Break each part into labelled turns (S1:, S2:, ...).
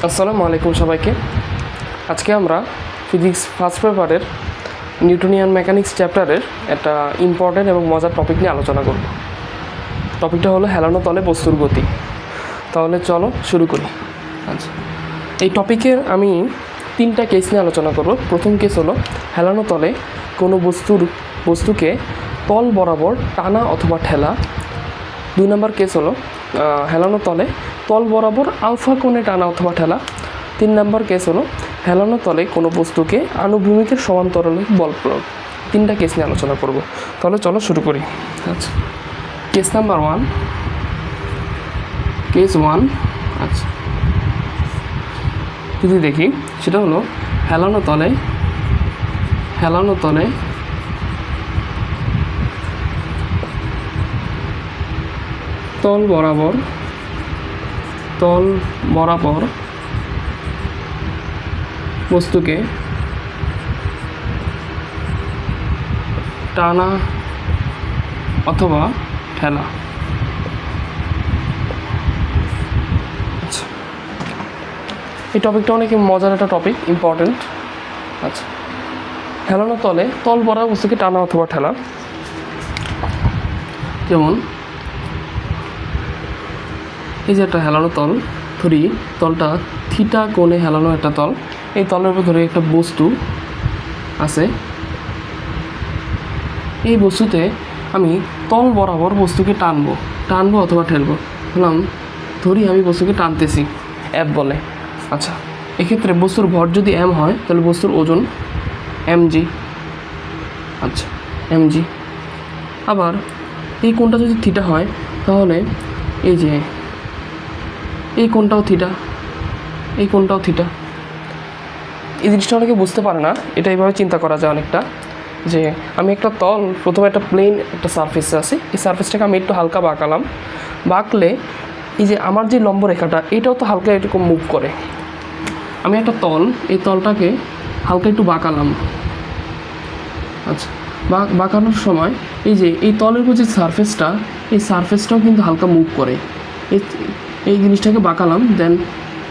S1: আসসালামু আলাইকুম সবাইকে। আজকে আমরা ফিজিক্স ফার্স্ট পেপারের নিউটনিয়ান মেকানিক্স চ্যাপ্টারের একটা ইম্পর্ট্যান্ট এবং মজার টপিক নিয়ে আলোচনা করব। টপিকটা হলো হেলানো তলে বস্তুর গতি। তাহলে চলো শুরু করি। আচ্ছা, এই টপিকের আমি 3টা কেস নিয়ে আলোচনা করব। প্রথম কেস হলো হেলানো তলে কোনো বস্তুকে তল বরাবর টানা অথবা ঠেলা। 2 নম্বর কেস হলো হেলানো তলে তল বরাবর আলফা কোণে টানা অথবা ঠেলা। 3 নম্বর কেস হলো হেলানো তলে কোনো বস্তুকে আনুভূমিকের সমান্তরালে বল প্রয়োগ। 3টা কেস নিয়ে আলোচনা করব। তাহলে চলো শুরু করি। আচ্ছা, কেস নাম্বার 1, কেস 1। আচ্ছা, যদি দেখি সেটা হলো হেলানো তলে তল বরাবর বস্তুকে টানা অথবা ঠেলা। আচ্ছা, এই টপিকটা অনেক মজার একটা টপিক, ইম্পর্টেন্ট। আচ্ছা, হেলানো তলে তল বরাবর বস্তুকে টানা অথবা ঠেলা। যেমন এই যে একটা হেলানো তল, ধরি তলটা থিটা কোণে হেলানো একটা তল। এই তলের উপর ধরে একটা বস্তু আছে। এই বস্তুতে আমি তল বরাবর বস্তুকে টানবো অথবা ঠেলবো। ধরি আমি বস্তুকে টানতেছি, F বলে। আচ্ছা, এক্ষেত্রে বস্তুর ভর যদি M হয় তাহলে বস্তুর ওজন mg। আচ্ছা, mg। আবার এই কোণটা যদি থিটা হয় তাহলে এই যে এই কোণটাও থিটা, এই কোণটাও থিটা। এই জিনিসটা অনেকে বুঝতে পারে না। এটা এইভাবে চিন্তা করা যায় অনেকটা, যে আমি একটা তল, প্রথমে একটা প্লেন একটা সারফেসে আছে। এই সারফেসটাকে আমি একটু হালকা বাঁকলে এই যে আমার যে লম্ব রেখাটা এটাও তো হালকা এরকম মুভ করে। আমি একটা তল, এই তলটাকে হালকা একটু বাঁকালাম। আচ্ছা, বাঁকানোর সময় এই যে এই তলের উপর যে সারফেসটা, এই সারফেসটাও কিন্তু হালকা মুভ করে। এই জিনিসটাকে বাঁকালাম, দেন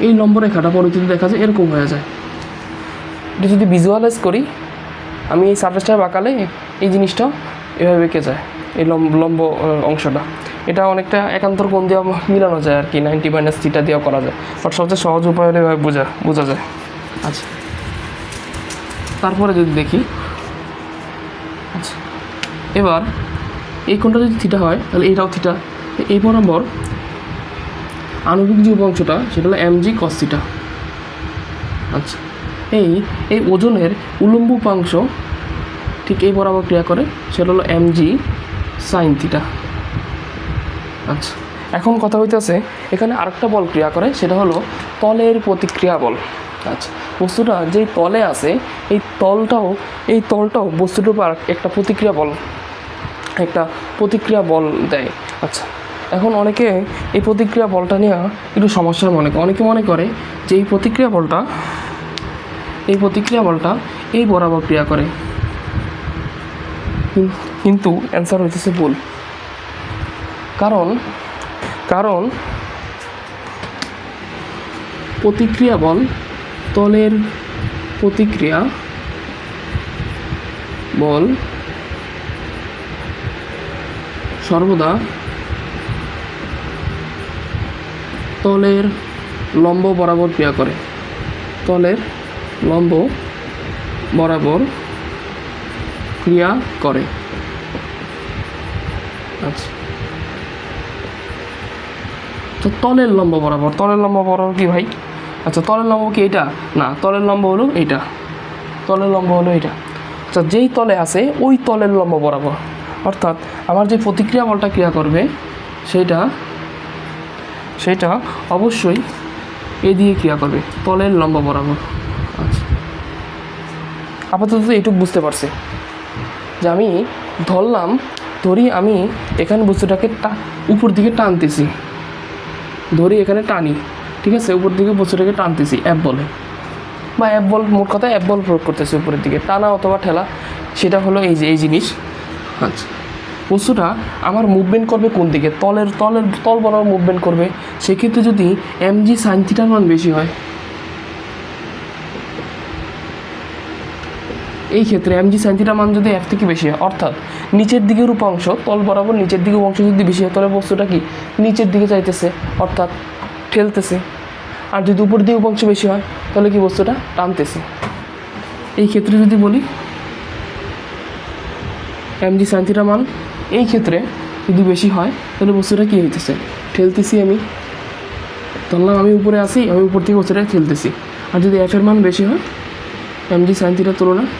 S1: এই লম্ব রেখাটা পরবর্তীতে দেখা যায় এরকম হয়ে যায়। এটা যদি ভিজুয়ালাইজ করি, আমি এই সারফেসটা বাঁকালে এই জিনিসটা এভাবে বেঁকে যায়, এই লম্ব অংশটা। এটা অনেকটা একান্তর কোণ দিয়ে মিলানো যায় আর কি, 90 - থিটা দিয়েও করা যায়। বাট সবচেয়ে সহজ উপায় হলে এভাবে বোঝা যায়। আচ্ছা, তারপরে যদি দেখি, আচ্ছা, এবার এই কোণটা যদি থিটা হয় তাহলে এইটাও থিটা। এই বরাবর আণবিক যে উপাংশটা সেটা হলো mg cos থিটা। আচ্ছা, এই ওজনের উলম্ব উপাংশ ঠিক এই বরাবর ক্রিয়া করে, সেটা হলো mg sin থিটা। আচ্ছা, এখন কথা হইতেছে এখানে আরেকটা বল ক্রিয়া করে, সেটা হলো তলের প্রতিক্রিয়া বল। আচ্ছা, বস্তুটা যেই তলে আছে এই তলটাও বস্তুটার উপর একটা প্রতিক্রিয়া বল দেয়। আচ্ছা, এখন অনেকে এই প্রতিক্রিয়া বলটা নিয়ে একটু সমস্যার অনেকে মনে করে যে এই প্রতিক্রিয়া বলটা এই বরাবর ক্রিয়া করে, কিন্তু অ্যান্সার হইতেছে ভুল। কারণ প্রতিক্রিয়া বল, তলের প্রতিক্রিয়া বল সর্বদা তলের লম্ব বরাবর ক্রিয়া করে, তলের লম্ব বরাবর ক্রিয়া করে। আচ্ছা, তো তলের লম্ব বরাবর কি ভাই? আচ্ছা, তলের লম্ব কি এটা? না, তলের লম্ব হলো এইটা। আচ্ছা, যেই তলে আছে ওই তলের লম্ব বরাবর, অর্থাৎ আমার যে প্রতিক্রিয়া বলটা ক্রিয়া করবে সেটা অবশ্যই দিয়ে ক্রিয়া করবে, তলের লম্ব বরাবর। আচ্ছা, আপাতত এইটুকু বুঝতে পারছি যে আমি ধরি আমি এখানে বস্তুটাকে উপর দিকে টানতেছি, এখানে টানি, ঠিক আছে, উপর দিকে বস্তুটাকে টানতেছি F বলে, বা F বল, মোট কথা F বল প্রয়োগ করতেছি উপরের দিকে, টানা অথবা ঠেলা, সেটা হলো এই জিনিস। আচ্ছা, বস্তুটা আমার মুভমেন্ট করবে কোন দিকে? তল বরাবর মুভমেন্ট করবে। সেক্ষেত্রে যদি mg sin থিটার মান বেশি হয়, এই ক্ষেত্রে mg sin থিটা মান যদি f থেকে বেশি হয়, অর্থাৎ নিচের দিকের উপাংশ তল বরাবর নিচের দিকে উপাংশ যদি বেশি হয়, তাহলে বস্তুটা কি নিচের দিকে চাইতেছে, অর্থাৎ ঠেলতেছে। আর যদি উপর দিকে উপাংশ বেশি হয়, তাহলে কি বস্তুটা টানতেছে। এই ক্ষেত্রে যদি বলি mg sin থিটা মান এই ক্ষেত্রে যদি বেশি হয়, তাহলে বস্তুটা কী হইতেছে, ঠেলতেছি আমি। ধরলাম আমি উপরে আসি, আমি উপর থেকে বস্তুটা ঠেলতেছি। আর যদি f এর মান বেশি হয় mg sin থিটার তুলনায়,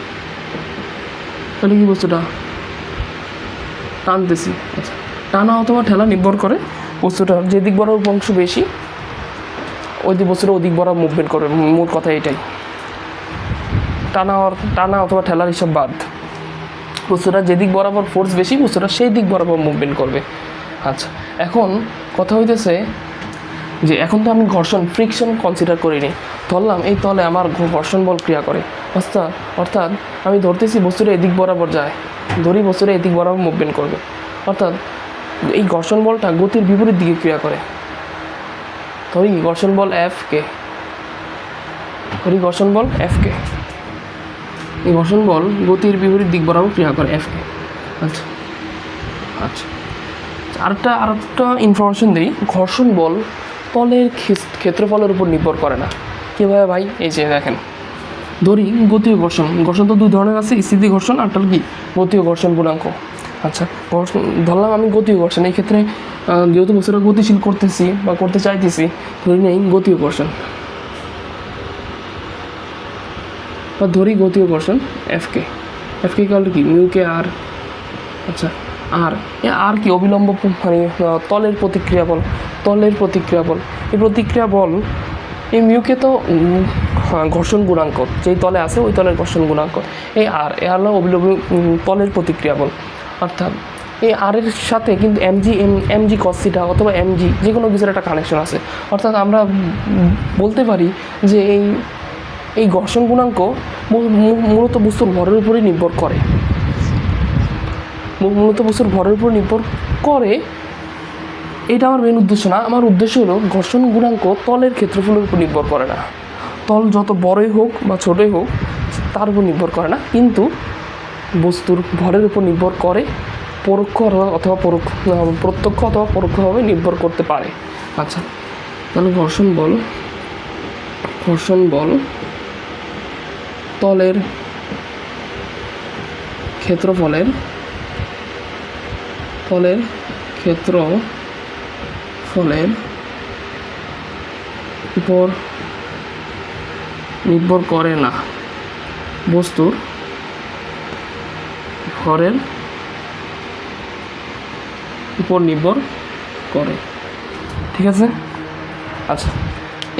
S1: তাহলে কি বস্তুটা টানতেছি। আচ্ছা, টানা অথবা ঠেলা নির্ভর করে বস্তুটার যে দিক বরাবর উপাংশ বেশি, ওই দিক বস্তুটা ওদিক বরাবর মুভমেন্ট করবে। মূল কথা এটাই, টানা অথবা ঠেলার হিসাব বাদ। বস্তুটা যেদিক বরাবর ফোর্স বেশি, বস্তুটা সেই দিক বরাবর মুভমেন্ট করবে। আচ্ছা, এখন কথা হইতেছে যে এখন তো আমি ঘর্ষণ ফ্রিকশন কনসিডার করিনি। ধরলাম এই তলে আমার ঘর্ষণ বল ক্রিয়া করে, অর্থাৎ আমি ধরতেছি বস্তুটা এদিক বরাবর যায়, ধরি বস্তুটা এদিক বরাবর মুভমেন্ট করবে। অর্থাৎ এই ঘর্ষণ বলটা গতির বিপরীত দিকে ক্রিয়া করে। ধরি ঘর্ষণ বল এফকে, এই ঘর্ষণ বল গতির বিপরীত দিক বরাবর ক্রিয়া করে এফকে। আচ্ছা আচ্ছা, আরেকটা ইনফরমেশন দিই, ঘর্ষণ বল তলের ক্ষেত্রফলের উপর নির্ভর করে না। কীভাবে ভাই? এই যে দেখেন, ধরি গতীয় ঘর্ষণ তো দুই ধরনের আছে, স্থিতি ঘর্ষণ আর কি গতীয় ঘর্ষণ গুণাঙ্ক। আচ্ছা, ধরলাম আমি গতীয় ঘর্ষণ, এই ক্ষেত্রে যেহেতু বস্তুটা গতিশীল করতেছি বা করতে চাইতেছি, ধরি নেই গতীয় ঘর্ষণ বা ধরি গতীয় ঘর্ষণ এফকে কাল কি মিউকে আর। আচ্ছা, আর কি অবিলম্ব মানে তলের প্রতিক্রিয়া বল। এই প্রতিক্রিয়া বল এই মিউকে তো ঘর্ষণ গুণাঙ্ক, যেই তলে আছে ওই তলের ঘর্ষণ গুণাঙ্ক। এই আর হলো অবিলম্ব তলের প্রতিক্রিয়া বল। অর্থাৎ এই এর সাথে কিন্তু এমজি কস থিটা অথবা এমজি যে কোনো কিছুর একটা কানেকশন আছে। অর্থাৎ আমরা বলতে পারি যে এই ঘর্ষণ গুণাঙ্ক মূলত বস্তুর ভরের উপরেই নির্ভর করে। এটা আমার মেন উদ্দেশ্য না। আমার উদ্দেশ্য হলো ঘর্ষণ গুণাঙ্ক তলের ক্ষেত্রফলের উপর নির্ভর করে না। তল যত বড়ই হোক বা ছোটই হোক তার উপর নির্ভর করে না, কিন্তু বস্তুর ভরের উপর নির্ভর করে, প্রত্যক্ষ অথবা পরোক্ষভাবে নির্ভর করতে পারে। আচ্ছা, তাহলে ঘর্ষণ বল তলের ক্ষেত্রফলের উপর নির্ভর করে না, বস্তুর ভরের উপর নির্ভর করে। ঠিক আছে? আচ্ছা,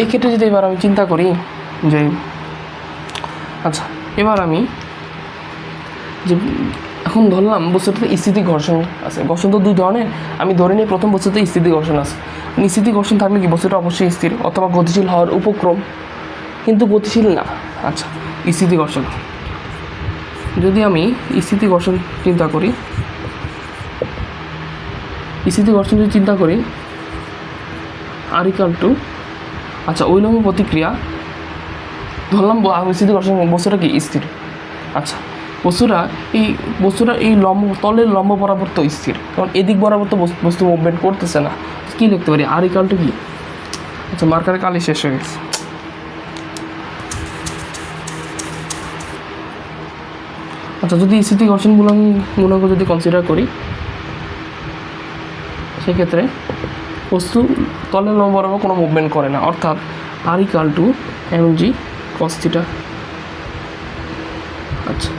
S1: এই ক্ষেত্রে যদি এবার আমি চিন্তা করি যে আচ্ছা, এবার আমি যে এখন ধরলাম বস্তুটাতে স্থিতি ঘর্ষণ আছে। ঘর্ষণ তো দুই ধরনের, আমি ধরে নিই প্রথম বস্তুতে স্থিতি ঘর্ষণ আছে। স্থিতি ঘর্ষণ থাকলে কি বস্তুটা অবশ্যই স্থির অথবা গতিশীল হওয়ার উপক্রম, কিন্তু গতিশীল না। আচ্ছা, স্থিতি ঘর্ষণ, যদি আমি স্থিতি ঘর্ষণ চিন্তা করি, আর ইকুয়াল টু আচ্ছা উইলম্ব প্রতিক্রিয়া, ধরলাম স্থিতি ঘর্ষণ বস্তুটা কি স্থির। আচ্ছা, বস্তুটা এই তলের লম্ব বরাবর তো স্থির, কারণ এদিক বরাবর তো বস্তু মুভমেন্ট করতেছে না। কী লিখতে পারি? আর ইকুয়াল টু কি? আচ্ছা, মার্কারের কালি শেষ হয়ে গেছে। আচ্ছা, যদি স্থিতি ঘর্ষণ গুণাঙ্ক যদি কনসিডার করি, সেক্ষেত্রে বস্তু তলের লম্ব বরাবর কোনো মুভমেন্ট করে না, অর্থাৎ R equal to mg cos theta. আচ্ছা,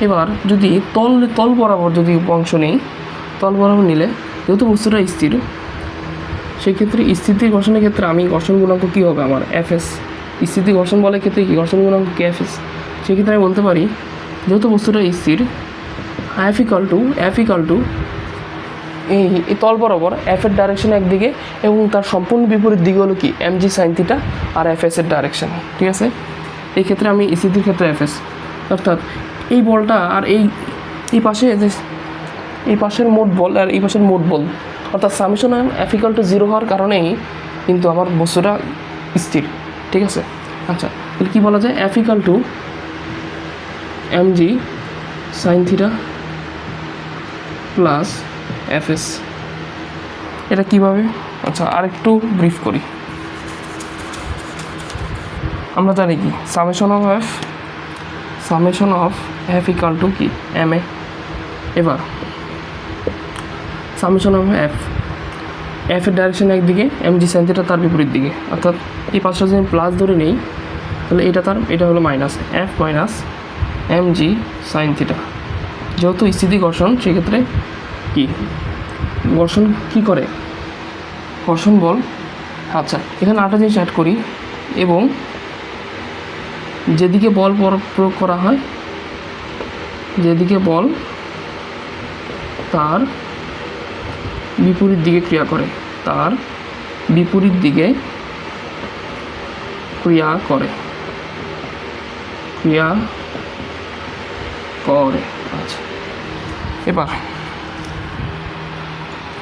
S1: এবার যদি তল বরাবর যদি অংশ নেই, তল বরাবর নিলে যেহেতু বস্তুটা স্থির, সেক্ষেত্রে স্থিতি ঘর্ষণের ক্ষেত্রে আমি ঘর্ষণ গুণাঙ্ক কী হবে আমার এফএস। স্থিতি ঘর্ষণ বলের ক্ষেত্রে কি ঘর্ষণ গুণাঙ্ক কি এফএস। সেক্ষেত্রে আমি বলতে পারি যেহেতু বস্তুটা স্থির, এফ ইকাল টু এই তল বরাবর এফ এর ডাইরেকশন একদিকে এবং তার সম্পূর্ণ বিপরীত দিকে হলো কি এমজি সাইন থিটা আর এফএস এর ডাইরেকশন। ঠিক আছে? এই ক্ষেত্রে আমি স্থিতির ক্ষেত্রে এফএস, অর্থাৎ এই বলটা আর এই পাশের মোট বল আর এই পাশের মোট বল, অর্থাৎ সামেশন এফ ইকাল টু 0 হওয়ার কারণেই কিন্তু আমার বস্তুটা স্থির। ঠিক আছে? আচ্ছা, তাহলে কী বলা যায়? F equal mg sine theta plus fs। এটা কীভাবে? আচ্ছা আরেকটু ব্রিফ করি। আমরা জানি কি summation of F equal to কি এম এ। এবার সামেশন অফ এফের ডাইরেকশন একদিকে, mg সাইন থিটা তার বিপরীত দিকে, অর্থাৎ এই পাঁচটা যদি আমি প্লাস ধরে নিই তাহলে এটা হলো minus F minus mg sine theta. যেহেতু স্থিতি ঘর্ষণ সেক্ষেত্রে কি ঘর্ষণ কী করে? ঘর্ষণ বল। আচ্ছা এখানে আরেকটা জিনিস অ্যাড করি, এবং যেদিকে বল প্রয়োগ করা হয়, যেদিকে বল তার বিপরীত দিকে ক্রিয়া করে, তার বিপরীত দিকে ক্রিয়া করে।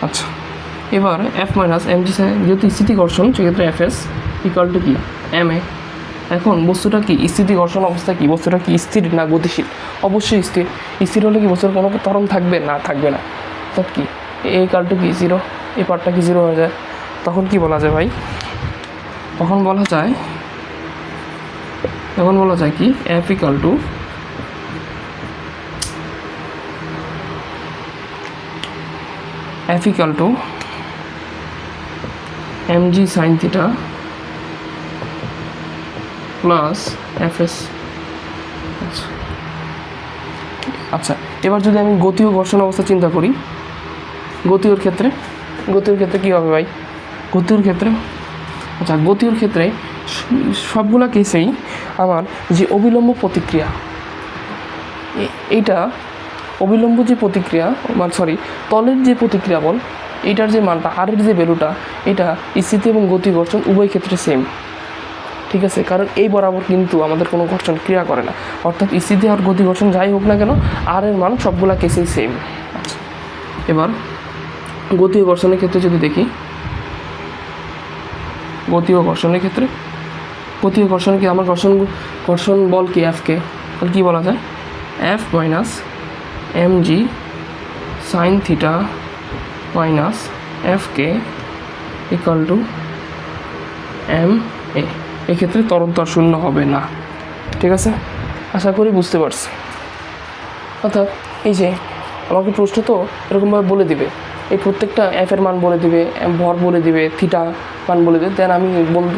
S1: আচ্ছা এবার এফ মাইনাস mg যেহেতু স্থিতি ঘর্ষণ সেক্ষেত্রে fs ইকুয়াল টু কি এম এ। এখন বস্তুটা কি স্থিতি ঘর্ষণ অবস্থা, কি বস্তুটা কি স্থির না গতিশীল? অবশ্যই স্থির। স্থির হলে কি বস্তুর কোনো ত্বরণ থাকবে না? থাকবে না। অর্থাৎ কি এ ইকুয়াল টু কি জিরো, এই পার্টটা কি জিরো হয়ে যায়। তখন কি বলা যায় ভাই? তখন বলা যায় কি F equal to mg sine theta plus fs। আচ্ছা এবার যদি আমি গতি ও ঘর্ষণ অবস্থা চিন্তা করি, গতির ক্ষেত্রে কী হবে ভাই? গতির ক্ষেত্রে সবগুলা কেসেই আমার যে অবিলম্ব প্রতিক্রিয়া, এইটা অবিলম্ব যে প্রতিক্রিয়া তলের যে প্রতিক্রিয়া বল, এইটার যে মানটা আরের যে ভ্যালুটা, এটা স্থিতি এবং গতি ঘর্ষণ উভয় ক্ষেত্রে সেম। ঠিক আছে, কারণ এই বরাবর কিন্তু আমাদের কোনো ঘর্ষণ ক্রিয়া করে না, অর্থাৎ স্থিতি আর গতি ঘর্ষণ যাই হোক না কেন আর এর মান সবগুলা কেসেই সেম। আচ্ছা এবার গতি ও ঘর্ষণের ক্ষেত্রে যদি দেখি, গতি ও ঘর্ষণে কি আমার ঘর্ষণ বল কি এফকে, তাহলে কী বলা যায়? F minus mg sine theta minus fk equal to m a. এক্ষেত্রে ত্বরণ তো আর শূন্য হবে না। ঠিক আছে, আশা করি বুঝতে পারছি। অর্থাৎ এই যে আমাকে প্রশ্ন তো এরকমভাবে বলে দিবে, এই প্রত্যেকটা এফের মান বলে দিবে, ভর বলে দিবে, থিটা মান বলে দেবে, দেন আমি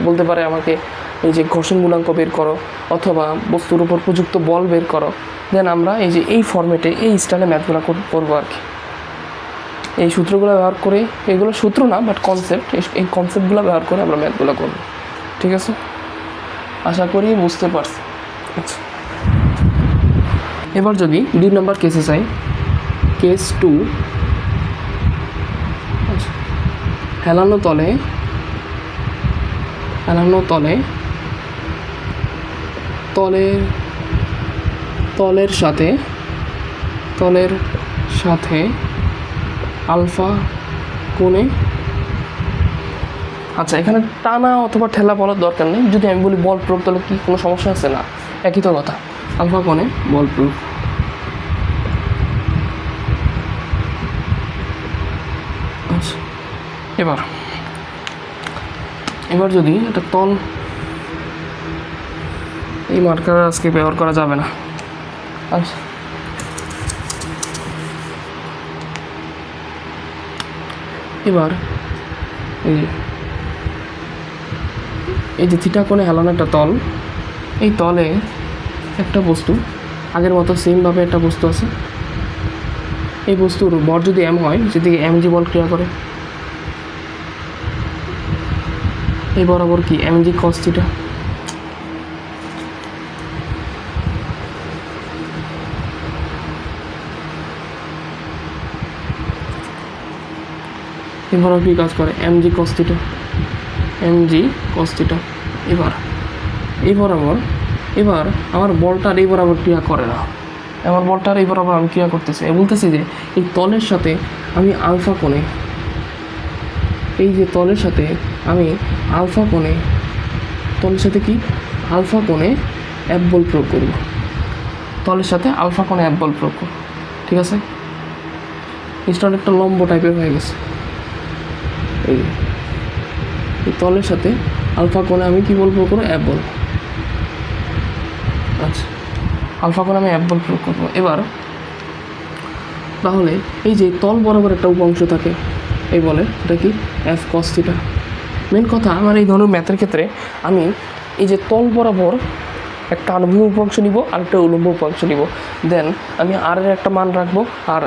S1: বলতে পারে আমাকে এই যে ঘর্ষণ গুণাঙ্ক বের করো অথবা বস্তুর উপর প্রযুক্ত বল বের করো। দেন আমরা এই যে এই ফরম্যাটে এই স্টাইলে ম্যাথগুলো করবো আর কি। এই সূত্রগুলো ব্যবহার করে, এগুলো সূত্র না বাট কনসেপ্ট, এই কনসেপ্টগুলো ব্যবহার করে আমরা ম্যাথগুলো করবো। ঠিক আছে, আশা করি বুঝতে পারছি। আচ্ছা এবার যদি 2 নম্বর কেসে চাই, কেস 2, হেলানো তলে তলের সাথে আলফা কোণে। আচ্ছা এখানে টানা অথবা ঠেলা বলার দরকার নেই, যদি আমি বলি বল প্রয়োগ তাহলে কি কোনো সমস্যা আছে? না, একই তো কথা। আলফা কোণে বল প্রয়োগ। আচ্ছা এবার যদি একটা তল, এই মার্কার আজকে ব্যবহার করা যাবে না। আচ্ছা এবার এই যে থিটা কোণে হেলানো একটা তল, এই তলে একটা বস্তু আগের মতো সেমভাবে একটা বস্তু আছে। এই বস্তুর ভর যদি এম হয়, যেদিকে mg বল ক্রিয়া করে, এই বরাবর কি mg cos থিটা। এই বরাবর কি কাজ করে? mg cos theta. এবার আমার বলটার এই বরাবর ক্রিয়া করে না, আমার বলটার এই বরাবর আমি ক্রিয়া করতেছি। বলতেছি যে এই তলের সাথে আমি আলফা কোণে, এই যে তলের সাথে আমি আলফা কোণে এফ বল প্রয়োগ করব। তলের সাথে আলফা কোণে F বল প্রয়োগ করব। ঠিক আছে, জিনিসটা অনেকটা লম্ব টাইপের হয়ে গেছে। এই তলের সাথে আলফা কোণে আমি কী বল প্রয়োগ করবো? F বল। আচ্ছা, আলফা কোণে আমি F বল প্রয়োগ করবো। এবার তাহলে এই যে তল বরাবর একটা উপাংশ থাকে এই বলে, এটা কি? F cos theta. মেন কথা, আমার এই ধরনের ম্যাথের ক্ষেত্রে আমি এই যে তল বরাবর একটা আনুভূমিক উপাংশ নিব আর একটা উলম্ব উপাংশ নিব, দেন আমি আর এর একটা মান রাখবো, আর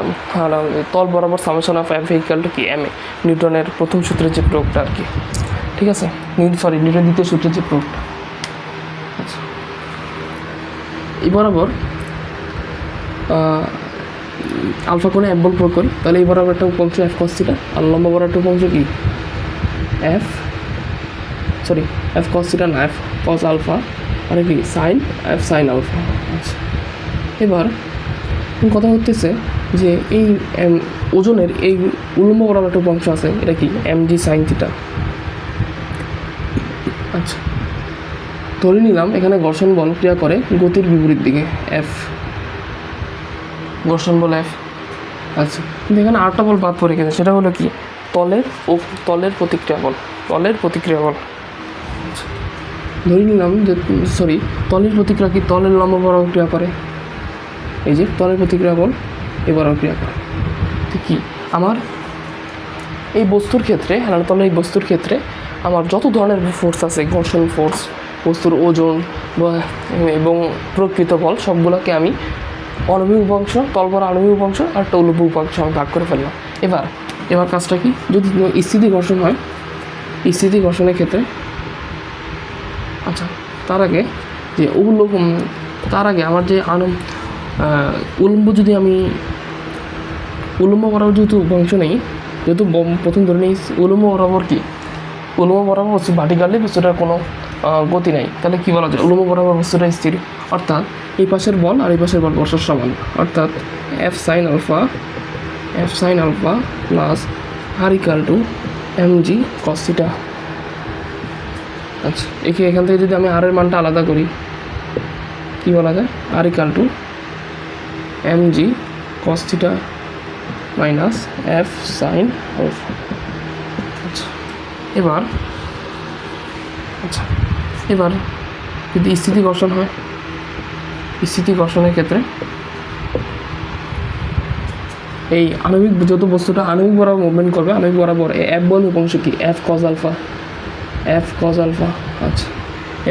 S1: তল বরাবর summation of F equal to কি? এম এ, নিউটনের প্রথম সূত্রের যে প্রয়োগটা আর কি। ঠিক আছে, নিউটনের দ্বিতীয় সূত্রের যে প্রয়োগটা। আচ্ছা, এই বরাবর আলফা কোণে F বল প্রয়োগ করি, তাহলে এই বরাবর একটা উপাংশ F cos থিটা, আর লম্বা বরাবর একটা উপাংশ কি? F cos থিটা না, F cos আলফা, মানে কি? F sin alpha. আচ্ছা, এবার কথা হচ্ছে যে এই ওজনের এই উলম্ব বরাবর একটা উপাংশ আছে, এটা কি? mg sin theta. আচ্ছা, ধরে নিলাম এখানে ঘর্ষণ বল ক্রিয়া করে গতির বিপরীত দিকে, F ঘর্ষণ বল F। আচ্ছা, কিন্তু এখানে আরেকটা বল বাদ পড়ে গেছে, সেটা হলো কি? তলের প্রতিক্রিয়া বল। আচ্ছা, ধরে নিলাম যে তলের প্রতিক্রিয়া কি? তলের লম্ব বরাবর ক্রিয়া করে, এই যে তলের প্রতিক্রিয়া বল এ বরাবর ক্রিয়া করে। ঠিক কি? আমার এই বস্তুর ক্ষেত্রে, হেলানো তলের এই বস্তুর ক্ষেত্রে আমার যত ধরনের ফোর্স আছে, ঘর্ষণ ফোর্স, বস্তুর ওজন এবং প্রকৃত বল, সবগুলোকে আমি আণবিক উপাংশ, তল বরাবর আণবিক উপাংশ আর একটা উলম্ব উপাংশ আমি ভাগ করে ফেললাম। এবার কাজটা কি? যদি স্থিতি ঘর্ষণ হয়, স্থিতি ঘর্ষণের ক্ষেত্রে, আচ্ছা, তার আগে আমার যে উলম্ব, যদি আমি উলম্ব বরাবর যেহেতু উপাংশ নেই, যেহেতু প্রথম ধরে নিই উলম্ব বরাবর কি? উলম্ব বরাবর বস্তু ভার্টিক্যালি বস্তুটার কোনো গতি নাই, তাহলে কি বলা যায়? উলম্ব বরাবর বস্তুটা স্থির, অর্থাৎ এই পাশের বল আর এই পাশের বল পরস্পর সমান, অর্থাৎ F sin আলফা প্লাস আর equal to mg cos theta. আচ্ছা, এখান থেকে যদি আমি আর এর মানটা আলাদা করি, কি বলা যায়? R equal to mg cos theta minus F sin alpha. আচ্ছা, এবার যদি স্থিতি ঘর্ষণ হয়, স্থিতি ঘর্ষণের ক্ষেত্রে এই আণবিক যত বস্তুটা আণবিক বরাবর মুভমেন্ট করবে, আণবিক বরাবর এই F বল উপাংশ কি? F cos alpha. আচ্ছা,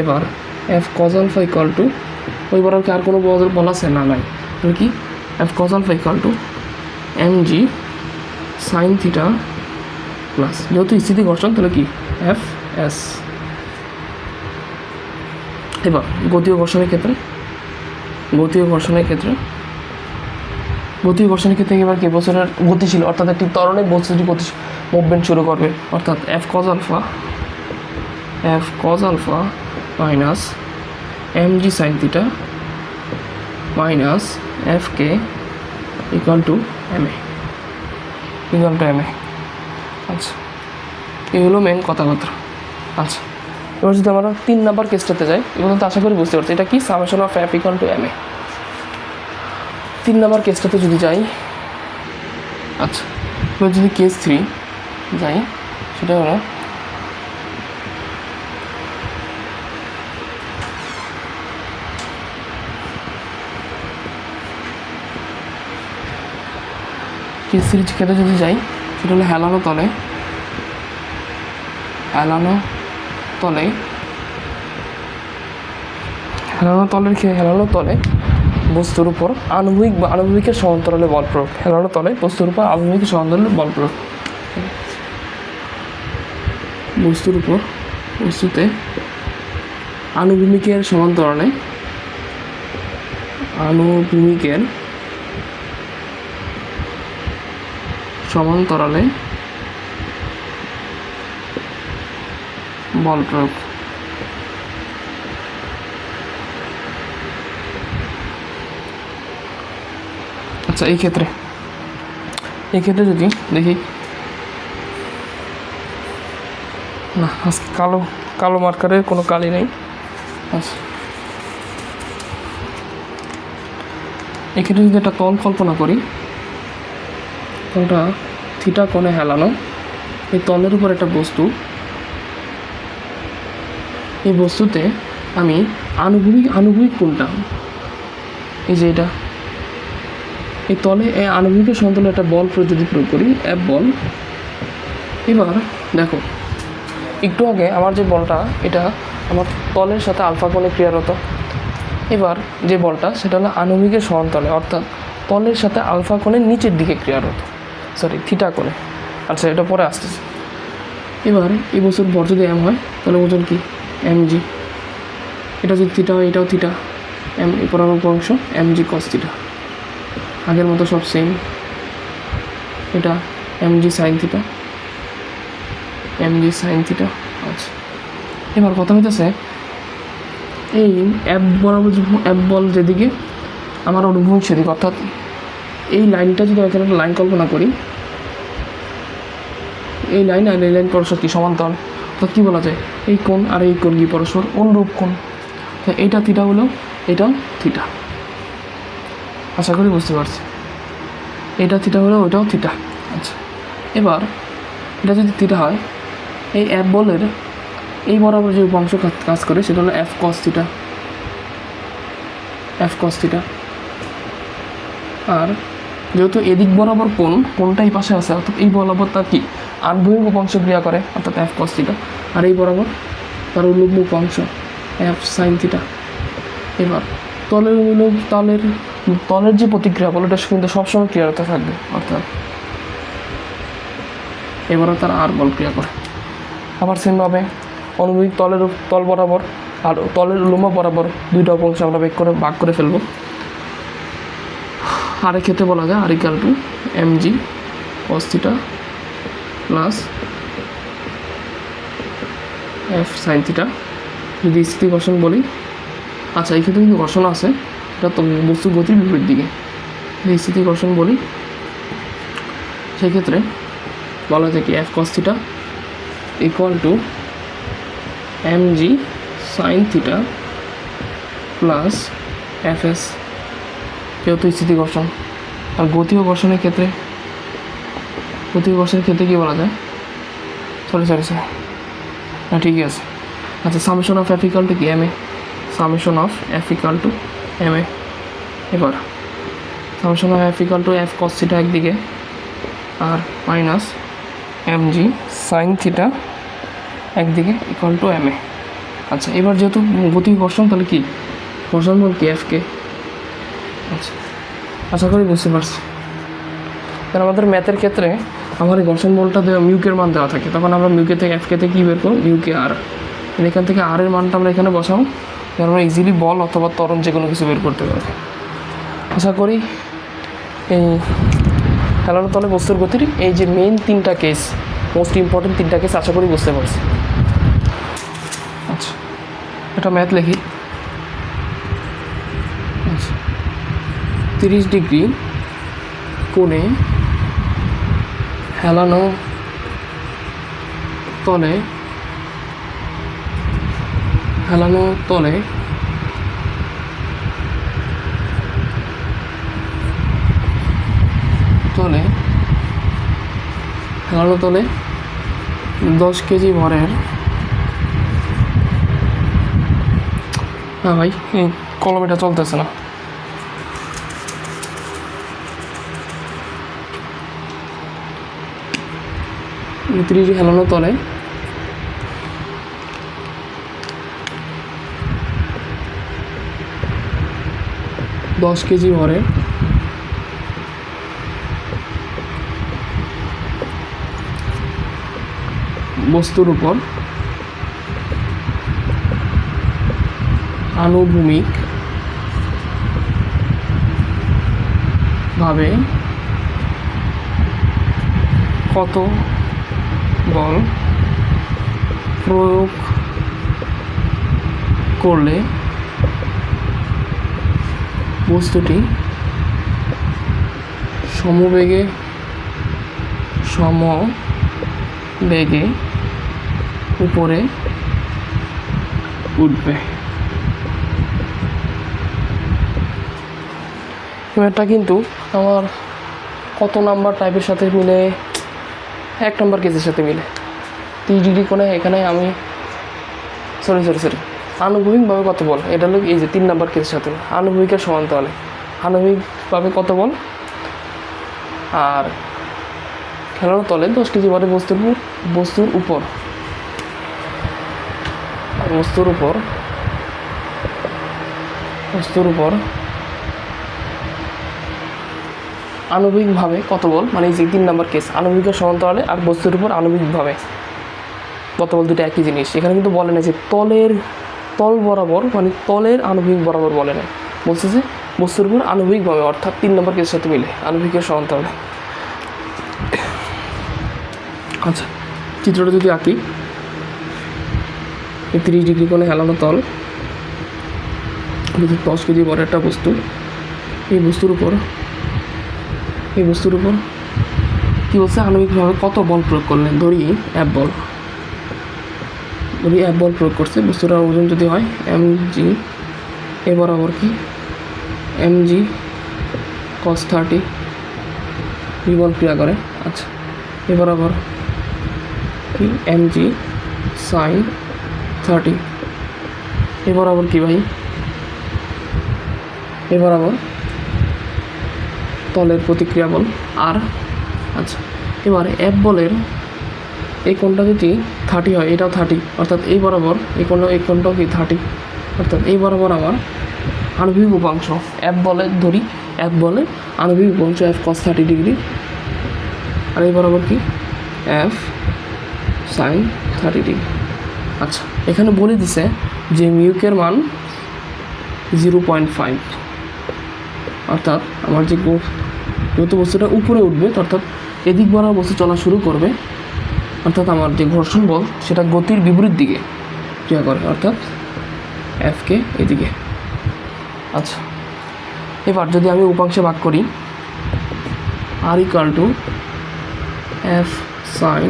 S1: এবার F cos alpha equal to ওই বরাবর কি আর কোনো বল আছে? না, নাই। তাহলে কি? F cos alpha equal to mg sin theta plus, যেহেতু স্থিতি ঘর্ষণ তাহলে কি? F s। এবার গতীয় ঘর্ষণের ক্ষেত্রে এবার কি? বস্তুটার গতিশীল, অর্থাৎ একটি ত্বরণে বস্তুটি মুভমেন্ট শুরু করবে, অর্থাৎ F cos alpha minus mg sin theta minus Fk equal to ma। আচ্ছা, এই হলো মেন কথাবার্তা। আচ্ছা, এবার যদি আমরা 3 নাম্বার কেসটাতে যাই, এবার তো আশা করি বুঝতে পারছি এটা কি? Summation of F equal to ma। 3 number কেসটাতে যদি যাই, আচ্ছা, এবার যদি কেস 3 যাই, সেটা হলো কেস 3 ক্ষেত্রে যদি যাই, সেটা হলো হেলানো তলে বস্তুর উপর আণবিকের সমান্তরালে বল প্রয়োগ। হেলানো তলে বস্তুর উপর আণবিকের সমান্তরালে বল প্রয়োগ। বস্তুতে আণুভূমিকের সমান্তরালে বল প্রয়োগ। আচ্ছা, এই ক্ষেত্রে যদি দেখি, না আজকে কালো মার্কারের কোনো কালি নেই। আচ্ছা, এখানে যদি একটা তল কল্পনা করি, তলটা থিটা কোণে হেলানো, এই তলের উপর একটা বস্তু, এই বস্তুতে আমি আনুভূমিক কোণটা, এই যে এটা, এই তলে এই আনুভূমিকের সমতলে একটা বল যদি প্রয়োগ করি, F বল। এবার দেখো, একটু আগে আমার যে বলটা, এটা আমার তলের সাথে আলফা কোণে ক্রিয়ারত। এবার যে বলটা, সেটা হলো আনুভূমিকের সমান্তরালে, অর্থাৎ তলের সাথে আলফা কোণের নিচের দিকে ক্রিয়ারত, থিটা কোণে। আচ্ছা, এটা পরে আসতেছে। এবার এই বস্তুর ভর যদি এম হয়, তাহলে ওজন কি? mg। এটা যদি থিটা হয়, এটাও থিটা, এম এই পরানুভূমিক অংশ mg cos থিটা, আগের মতো সব সেম। এটা mg sin theta, mg sin theta. আচ্ছা, এবার কথা হইতেছে, এই F বরাবর F বল যেদিকে, আমার অনুভূমিক সেদিকে, অর্থাৎ এই লাইনটা যদি এখানে একটা লাইন কল্পনা করি, এই লাইন আর এই লাইন পরস্পর কি সমান্তরাল, অর্থাৎ কী বলা যায়, এই কোণ আর এই কোণ কি পরস্পর অনুরূপ কোণ। এইটা থিটা হলো, এটাও থিটা। আশা করি বুঝতে পারছি। এটা থিটা হলো, ওইটাও থিটা। আচ্ছা, এবার এটা যদি থিটা হয়, এই F বলের এই বরাবর যে উপাংশ কাজ করে, সেটা হলো F cos theta, F cos theta. আর যেহেতু এদিক বরাবর কোণটা এই পাশে আছে, অর্থাৎ এই বরাবর তার কি আনুভূমিক উপাংশ ক্রিয়া করে, অর্থাৎ F cos থিটা। আর এই বরাবর তার উল্লম্ব উপাংশ F sin থিটা। এবার তলের যে প্রতিক্রিয়া বল, এটা কিন্তু সবসময় ক্রিয়ারত থাকবে, অর্থাৎ এবারও তারা আর বল ক্রিয়া করে। আবার সেমভাবে অনুভূমিক তল বরাবর আর তলের উল্লম্ব বরাবর দুইটা উপাংশ আমরা ভাগ করে ফেলবো। আরেক ক্ষেত্রে বলা যায় r = mg cos theta plus F sin theta. যদি স্থিতি ঘর্ষণ বলি, আচ্ছা এই ক্ষেত্রে কিন্তু ঘর্ষণ আছে, এটা তো বস্তুর গতির বিপরীত দিকে। যদি স্থিতি ঘর্ষণ বলি, সেক্ষেত্রে বলা যায় কি F cos theta = mg sin theta plus Fs, যেহেতু স্থিতি ঘর্ষণ। আর গতি ও ঘর্ষণের ক্ষেত্রে কী বলা যায়, সরি না ঠিকই আছে। আচ্ছা, সামেশন অফ F = কি ma, summation of F = ma। এবার summation of F = F cos theta একদিকে আর মাইনাস mg sin থিটা একদিকে = ma। আচ্ছা, এবার যেহেতু গতি ঘর্ষণ, তাহলে কি ঘর্ষণ বল কি F কে। আচ্ছা, আশা করি বুঝতে পারছি। কারণ আমাদের ম্যাথের ক্ষেত্রে আমার এই ঘর্ষণ বলটা মিউকের মান দেওয়া থাকে, তখন আমরা মিউকে থেকে F কে থেকে কী বের করব, মিউকে আর। এখান থেকে আর এর মানটা আমরা এখানে বসাবো, কারণ আমরা ইজিলি বল অথবা ত্বরণ যে কোনো কিছু বের করতে পারবো। আশা করি এই হেলানো তলে বস্তুর গতির এই যে মেইন তিনটা কেস, মোস্ট ইম্পর্টেন্ট তিনটা কেস আশা করি বুঝতে পারছি। আচ্ছা, একটা ম্যাথ লিখি। আচ্ছা, 30 ডিগ্রি কোণে হেলানো তলে 10 কেজি ভরের, হ্যাঁ ভাই এই কলমটা চলতেছে না, 30 হেলানো তলে 10 কেজি ভরে বস্তুর উপর আনুভূমিক ভাবে কত বল প্রয়োগ করলে বস্তুটি সমবেগে উপরে উঠবে। ম্যাথটা কিন্তু আমার কত নাম্বার টাইপের সাথে মিলে, 1 নম্বর কেসের সাথে মিলে। 30 ডিগ্রি কোণে এখানে আমি সরি আনুভূমিকভাবে কত বল, এটা হলো এই যে 3 নম্বর কেসের সাথে আনুভূমিকের সমান্তরালে আনুভূমিকভাবে কত বল, আর খেলানো তলে 10 কেজি বলে বস্তুর উপর আণবিকভাবে কত বল, মানে এই যে 3 নম্বর কেস আণবিকের সমান্তরালে আর বস্তুর উপর আণবিকভাবে কত বল, দুটো একই জিনিস। এখানে কিন্তু বলে না যে তল বরাবর, মানে তলের আণবিক বরাবর বলে না, বলছে যে বস্তুর উপর আণবিকভাবে, অর্থাৎ 3 নম্বর কেসের সাথে মিলে আণবিকের সমান্তরালে। আচ্ছা, চিত্রটা যদি আঁকি, 30 ডিগ্রি কোণে হেলানো তল, 10 কেজি বড় একটা বস্তু, এই বস্তুর উপর কী বলছে, আণবিকভাবে কত বল প্রয়োগ করলেন, ধরি F বল প্রয়োগ করছে। বস্তুটার ওজন যদি হয় mg, এ বরাবর কি mg cos 30 বল ক্রিয়া করে। আচ্ছা, এ বরাবর কি mg sin 30, এ বরাবর কি ভাই, এ বরাবর তলের প্রতিক্রিয়া বল আর। আচ্ছা, এবার F বলের এই কোণটা যদি 30 হয়, এটাও 30, অর্থাৎ এই বরাবর এই কোণটাও কি 30, অর্থাৎ এই বরাবর আমার আণবিক উপাংশ F বলে ধরি, F বলে আণবিক উপাংশ F cos 30 ডিগ্রি, আর এই বরাবর কি F sin 30 ডিগ্রি। আচ্ছা, এখানে বলে দিছে যে মিউকের মান 0.5, অর্থাৎ আমার যে যেহেতু বস্তুটা উপরে উঠবে, অর্থাৎ এদিক বরাবর বস্তু চলা শুরু করবে, অর্থাৎ আমার যে ঘর্ষণ বল সেটা গতির বিপরীত দিকে ক্রিয়া করে, অর্থাৎ Fকে এদিকে। আচ্ছা, এবার যদি আমি উপাংশে ভাগ করি, R = F sin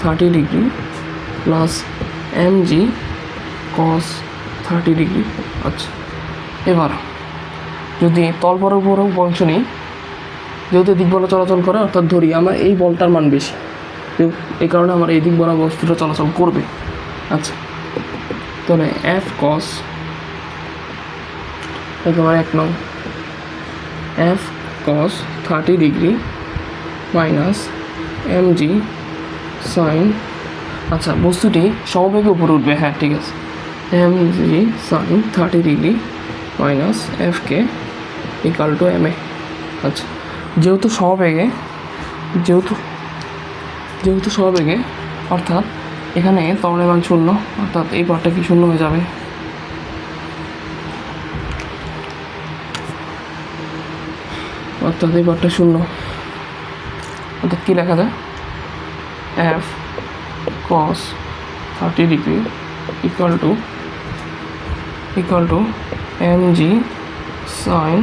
S1: 30 degree plus mg cos 30 degree. আচ্ছা, এবার যদি তল বরাবর উপাংশ নিই, যেহেতু দিক বল চলাচল করে, অর্থাৎ ধরি আমার এই বলটার মান বেশি, এই কারণে আমার এই দিক বরাবর বস্তুটা চলাচল করবে। আচ্ছা, তাহলে F cos একেবারে 1 নং F cos 30 degree minus mg sin, আচ্ছা বস্তুটি সমবেগে উপরে উঠবে, হ্যাঁ ঠিক আছে, mg sin 30 ডিগ্রি মাইনাস Fকে = ma। আচ্ছা, যেহেতু সমবেগে অর্থাৎ এখানে তরলের মান 0, অর্থাৎ এই পার্টটা কি 0 হয়ে যাবে, অর্থাৎ এই পার্টটা 0, অর্থাৎ কী লেখা যায়, F cos 30 degree equal to mg sin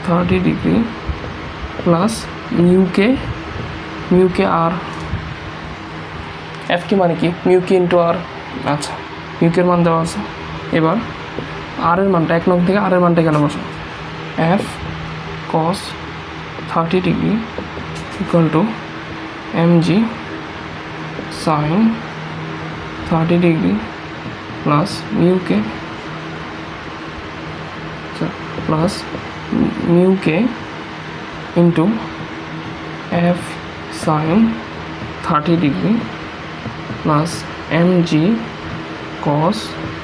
S1: 30 degree plus mu k আর, F কি মানে কি মিউকে ইন্টু আর। আচ্ছা, মিউকের মান দেওয়া আছে, এবার আর এর মানটা 1 নং থেকে আর এর মানটা এখানে বসো, F cos 30 degree equal to mg sin 30 degree plus mu k into F sin 30 degree plus mg cos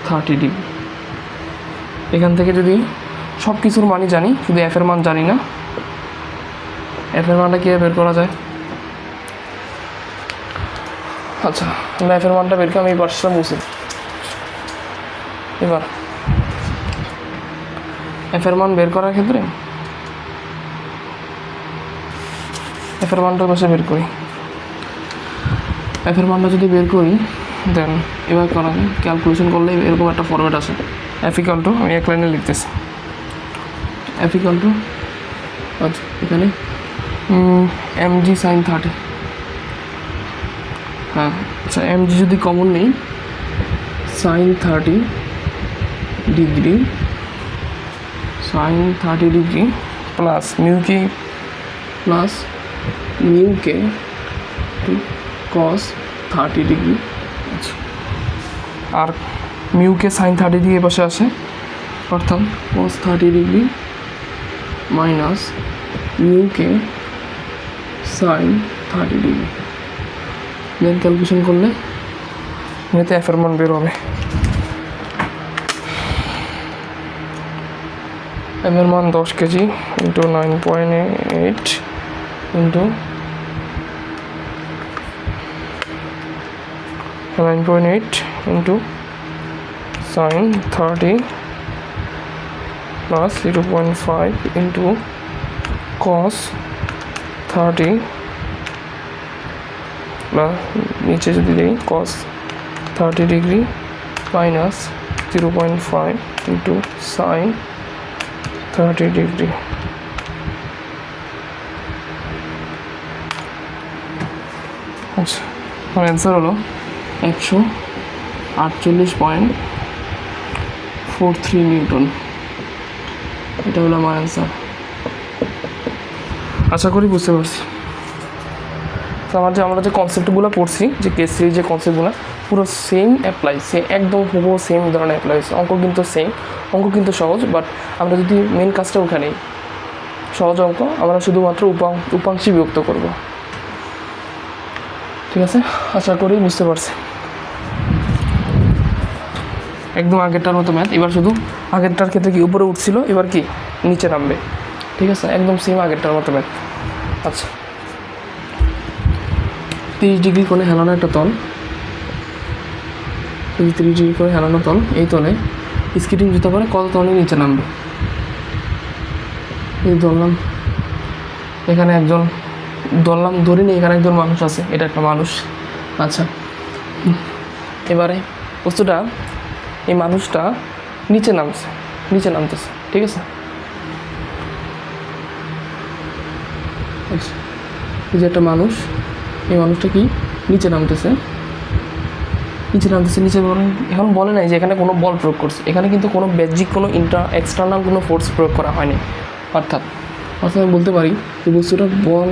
S1: 30 degree. এখান থেকে যদি সব কিছুর মানই জানি, শুধু F এর মান জানি না, F এর মানটা কীভাবে বের করা যায়। আচ্ছা, আমরা F এর মানটা বের করে আমি এই পাশটা মুছি। এবার F এর মান বের করার ক্ষেত্রে F এর মানটা পাশে বের করি, F এর মানটা যদি বের করি দেন এবার করা যায়, ক্যালকুলেশন করলে এরকম একটা ফরম্যাট আসে, F = আমি এক লাইনে লিখতেছি, F = আচ্ছা এখানে mg sin 30, হ্যাঁ আচ্ছা mg যদি কমন নেই, sin 30 degree plus mu k plus mu k to cos 30 degree. আচ্ছা, আর মিউকে সাইন 30 ডিগ্রি পাশে আসে, অর্থাৎ cos 30 degree minus mu k sine 30 degree. Then calculation করলে এতে এফের মান বের হবে। এফের মান 10 kg into 9.8 into 9.8 into sine 30 plus 0.5 into cos 30 plus নিচে যদি দিই cos 30 degree minus 0.5 into sine 30 degree. আচ্ছা, আমার অ্যান্সার হলো 148.43 নিউটন। এটা হলো আমার অ্যান্সার। আশা করি বুঝতে পারছি। তো আমরা যে কনসেপ্টগুলো পড়ছি, যে কেস সিরিজ যে কনসেপ্টগুলো পুরো সেম অ্যাপ্লাই, একদম হুবহু সেম ধরনের অ্যাপ্লাই হয়েছে। অঙ্ক কিন্তু সেম, অঙ্ক কিন্তু সহজ, বাট আমরা যদি মেন কাজটা ওখানেই সহজ অঙ্ক, আমরা শুধুমাত্র উপাংশে বিভক্ত করব। ঠিক আছে, আশা করি বুঝতে পারছি। একদম আগেরটার মতো ম্যাথ, এবার শুধু আগেরটার ক্ষেত্রে কি উপরে উঠছিল, এবার কি নিচে নামবে। ঠিক আছে, একদম সেম আগেরটার মতো ম্যাথ। আচ্ছা, 30 ডিগ্রি কোণে হেলানো একটা তল, 30 ডিগ্রি করে হেলানো তল, এই তলে স্কেটিং জুতা পরে কত তলে নিচে নামবে। এই ধরলাম এখানে একজন, ধরি নিই এখানে একজন মানুষ আছে, এটা একটা মানুষ। আচ্ছা, এবারে বস্তুটা, এই মানুষটা নিচে নামতেছে। ঠিক আছে, আচ্ছা, এই যে একটা মানুষ, এই মানুষটা কি নিচে নামতেছে। নিচে এখন বলে নাই যে এখানে কোনো বল প্রয়োগ করছে, এখানে কিন্তু কোনো বেজিক কোনো এক্সটার্নাল কোনো ফোর্স প্রয়োগ করা হয়নি। অর্থাৎ আমি বলতে পারি যে বস্তুটা বল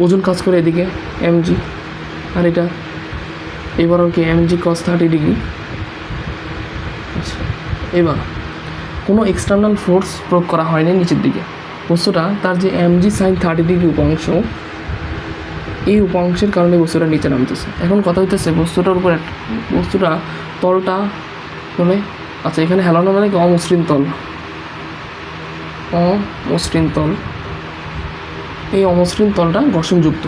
S1: ওজন কাজ করে এদিকে mg, আর এটা এবার কি mg cos 30 ডিগ্রি। আচ্ছা, এবার কোনো এক্সটার্নাল ফোর্স প্রয়োগ করা হয়নি নিচের দিকে। বস্তুটা তার যে mg sin 30 ডিগ্রি উপাংশ, এই উপাংশের কারণে বস্তুটা নিচে নামতেছে। এখন কথা হইতেছে বস্তুটার উপর, বস্তুটা তলটা মানে, আচ্ছা এখানে হেলানো মানে কি অমসৃণ তল, এই অমসৃণ তলটা ঘর্ষণযুক্ত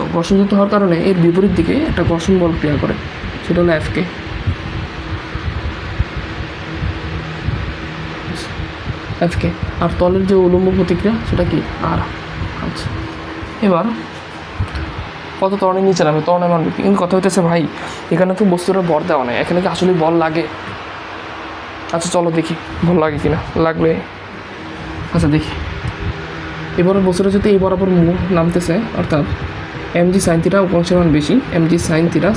S1: হওয়ার কারণে এর বিপরীত দিকে একটা ঘর্ষণ বল ক্রিয়া করে, সেটা হলো এফকে। আর তলের যে উলম্ব প্রতিক্রিয়া সেটা কি আর। আচ্ছা, এবার কত ত্বরণের নিচে নামে, ত্বরণের মান কিন্তু কথা হইতেছে ভাই এখানে তো বস্তুটা বল দেওয়া নেই, এখানে কি আসলে বল লাগে। আচ্ছা চলো দেখি বল লাগে কিনা, লাগলে আচ্ছা দেখি। এবারে বস্তুটা যদি এই বরাবর নামতেছে, অর্থাৎ mg sin থিটা উপাংশের মান বেশি, mg sin থিটা।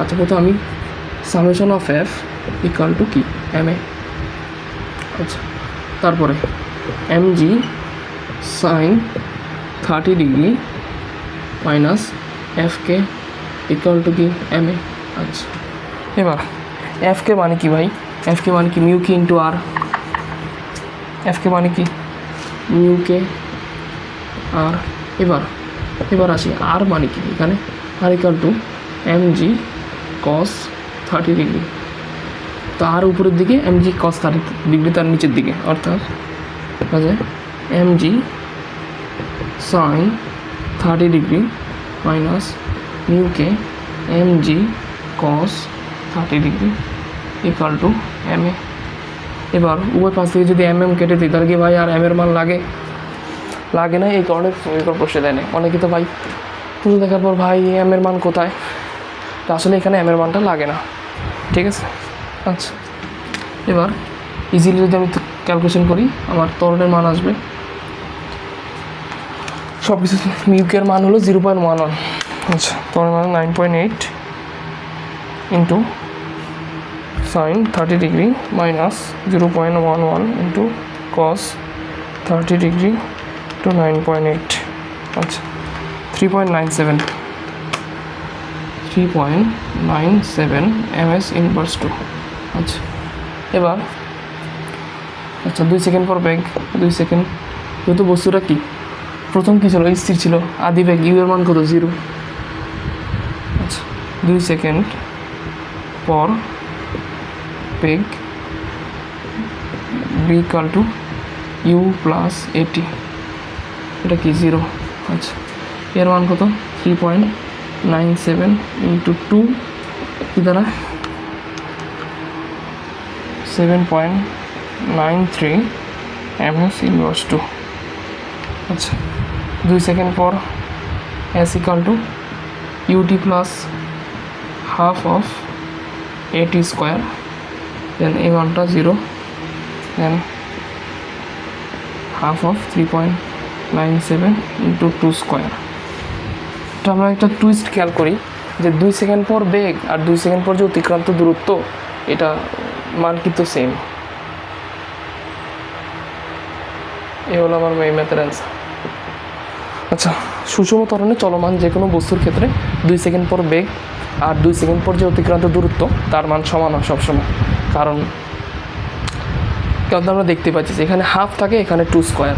S1: আচ্ছা, প্রথম আমি summation of F equal to কি ma। আচ্ছা, তারপরে mg sin 30 ডিগ্রি মাইনাস এফকে ইকুয়াল টু কি ma। আচ্ছা, এবার এফকে মানে কি ভাই, এফকে মানে কি মিউকে ইন্টু আর, এফকে মানে কি মিউকে আর। এবার আসি আর মানে কি, এখানে R equal to mg cos 30 degree. তো আর উপরের দিকে mg cos 30 ডিগ্রি, তার নিচের দিকে, অর্থাৎ mg sin 30 degree minus mu k mg cos 30 degree equal to ma। এবার উভয় পাশ থেকে যদি কেটে দিই, তাহলে কি ভাই আর এর মান লাগে না, এই কারণে সমীকরণ প্রশ্নে দেয় না অনেকে। তো ভাই পুরো দেখার পর ভাই এর মান কোথায়, তো আসলে এখানে এর মানটা লাগে না। ঠিক আছে, আচ্ছা, এবার ইজিলি যদি আমি ক্যালকুলেশন করি, আমার ত্বরণের মান আসবে, সব কিছু মিউকের মান হলো 0.11। আচ্ছা, ত্বরণের মান 9.8 into sine 30 degree minus 0.11 into cos 30 degree to 9.8, আচ্ছা 3.97 ms ইনভার্স 2। আচ্ছা এবার আচ্ছা 2 সেকেন্ড পর বেগ, 2 সেকেন্ড, যেহেতু বস্তুটা কি প্রথম কী ছিল, স্থির ছিল, আদি বেগ ইউ এর মান কত 0। আচ্ছা 2 সেকেন্ড পর বেগ v equal to u plus এটি, এটা কি 0। আচ্ছা এর মান কত 3.97 ইন্টু 2 কি দ্বারা 7.93 ms ইনভার্স 2। আচ্ছা 2 সেকেন্ড পর s equal to u t plus half of a t square, then এই মানটা 0, then half of 3.97 into 2 square. তো আমরা একটা টুইস্ট খেয়াল করি যে 2 সেকেন্ড পর বেগ আর 2 সেকেন্ড পর যে অতিক্রান্ত দূরত্ব, এটা মান কিন্তু সেম। এ হলো আমার এই ম্যাথের অ্যান্সার। আচ্ছা সুষম ত্বরণে চলমান যে কোনো বস্তুর ক্ষেত্রে 2 সেকেন্ড পর বেগ আর 2 সেকেন্ড পর যে অতিক্রান্ত দূরত্ব তার মান সমান হয় সবসময়, কারণ আমরা দেখতে পাচ্ছি যে এখানে হাফ থাকে, এখানে 2 স্কোয়ার,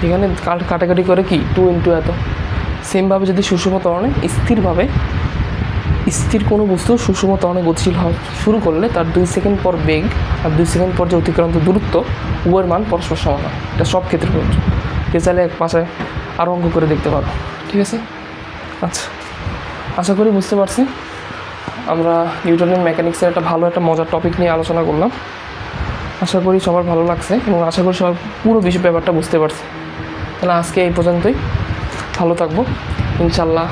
S1: এখানে কাটাকাটি করে কি 2 ইন্টু এত। সেমভাবে যদি সুষম ত্বরণে স্থির কোনো বস্তু সুষম ত্বরণে গতিশীল হওয়া শুরু করলে তার 2 সেকেন্ড পর বেগ আর 2 সেকেন্ড পর যে অতিক্রান্ত দূরত্ব উভয়ের মান পরস্পর সমান হয়। এটা সব ক্ষেত্রে প্রযোজ্য। কে চাইলে এক পাশে আরও অঙ্ক করে দেখতে পারো, ঠিক আছে। আচ্ছা আশা করি বুঝতে পারছি। আমরা নিউটনের মেকানিক্সের একটা ভালো একটা মজার টপিক নিয়ে আলোচনা করলাম। আশা করি সবার ভালো লাগছে এবং আশা করি সবার পুরো বিষয় ব্যাপারটা বুঝতে পারছি। তাহলে আজকে এই পর্যন্তই, ভালো থাকবো ইনশাল্লাহ।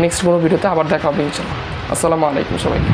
S1: নেক্সট কোনো ভিডিওতে আবার দেখা হবে ইনশাল্লাহ। আসসালামু আলাইকুম সবাইকে।